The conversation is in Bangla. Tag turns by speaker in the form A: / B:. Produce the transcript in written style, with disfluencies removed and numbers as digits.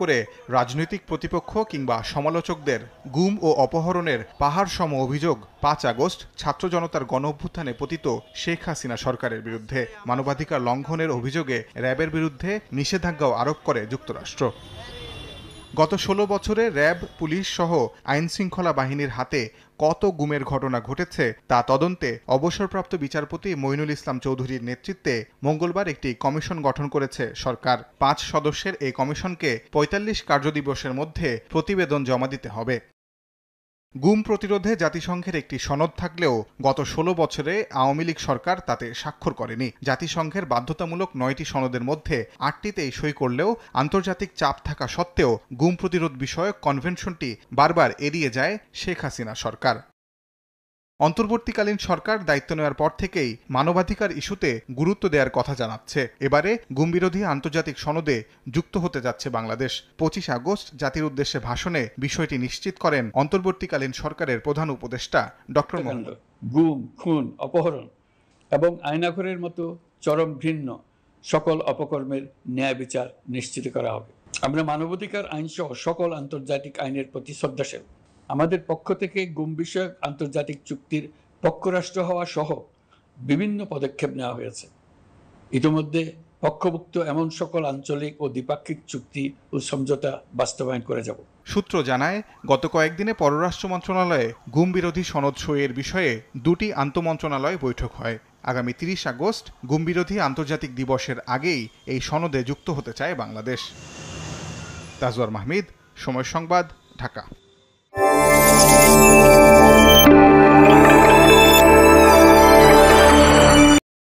A: করে রাজনৈতিক প্রতিপক্ষ কিংবা সমালোচকদের গুম ও অপহরণের পাহাড় সম অভিযোগ ৫ আগস্ট ছাত্র জনতার গণঅভ্যুত্থানে পতিত শেখ হাসিনা সরকারের বিরুদ্ধে। মানবাধিকার লঙ্ঘনের অভিযোগে র্যাবের বিরুদ্ধে নিষেধাজ্ঞাও আরোপ করে যুক্তরাষ্ট্র। গত ১৬ বছরে র্যাব, পুলিশ সহ আইনশৃঙ্খলা বাহিনীর হাতে কত গুমের ঘটনা ঘটেছে তা তদন্তে অবসরপ্রাপ্ত বিচারপতি মইনুল ইসলাম চৌধুরীর নেতৃত্বে মঙ্গলবার একটি কমিশন গঠন করেছে সরকার। ৫ সদস্যের এই কমিশনকে ৪৫ কার্যদিবসের মধ্যে প্রতিবেদন জমা দিতে হবে। গুম প্রতিরোধে জাতিসংঘের একটি সনদ থাকলেও গত ১৬ বছরে আওয়ামী লীগ সরকার তাতে স্বাক্ষর করেনি। জাতিসংঘের বাধ্যতামূলক ৯টি সনদের মধ্যে ৮টিতেই সই করলেও আন্তর্জাতিক চাপ থাকা সত্ত্বেও গুম প্রতিরোধ বিষয়ক কনভেনশনটি বারবার এড়িয়ে যায় শেখ হাসিনা সরকার। অন্তর্বর্তীকালীন সরকার দায়িত্ব নেওয়ার পর থেকেই মানবাধিকার ইস্যুতে গুরুত্ব দেওয়ার কথা জানাচ্ছে। এবারে গুমবিরোধী আন্তর্জাতিক সনদে যুক্ত হতে যাচ্ছে বাংলাদেশ। ২৫ আগস্ট জাতির উদ্দেশ্যে ভাষণে বিষয়টি নিশ্চিত করেন অন্তর্বর্তীকালীন সরকারের প্রধান উপদেষ্টা ডক্টর মোহাম্মদ।
B: গুম, খুন, অপহরণ এবং আয়নাঘরের মতো চরম ঘৃণ্য সকল অপকর্মের ন্যায় বিচার নিশ্চিত করা হবে। আমরা মানবাধিকার আইন সহ সকল আন্তর্জাতিক আইনের প্রতি শ্রদ্ধাশীল। আমাদের পক্ষ থেকে গুম বিষয়ক আন্তর্জাতিক চুক্তির পক্ষরাষ্ট্র হওয়া সহ বিভিন্ন পদক্ষেপ নেওয়া হয়েছে। ইতিমধ্যে পক্ষভুক্ত এমন সকল আঞ্চলিক ও দ্বিপাক্ষিক চুক্তি ও সমঝোতা বাস্তবায়ন করে যাব।
A: সূত্র জানায়, গত কয়েকদিনে পররাষ্ট্র মন্ত্রণালয়ে গুম বিরোধী সনদ সইয়ের বিষয়ে ২টি আন্তঃমন্ত্রণালয় বৈঠক হয়। আগামী ৩০ আগস্ট গুম বিরোধী আন্তর্জাতিক দিবসের আগেই এই সনদে যুক্ত হতে চায় বাংলাদেশ। তাজওয়ার মাহমুদ, সময় সংবাদ, ঢাকা।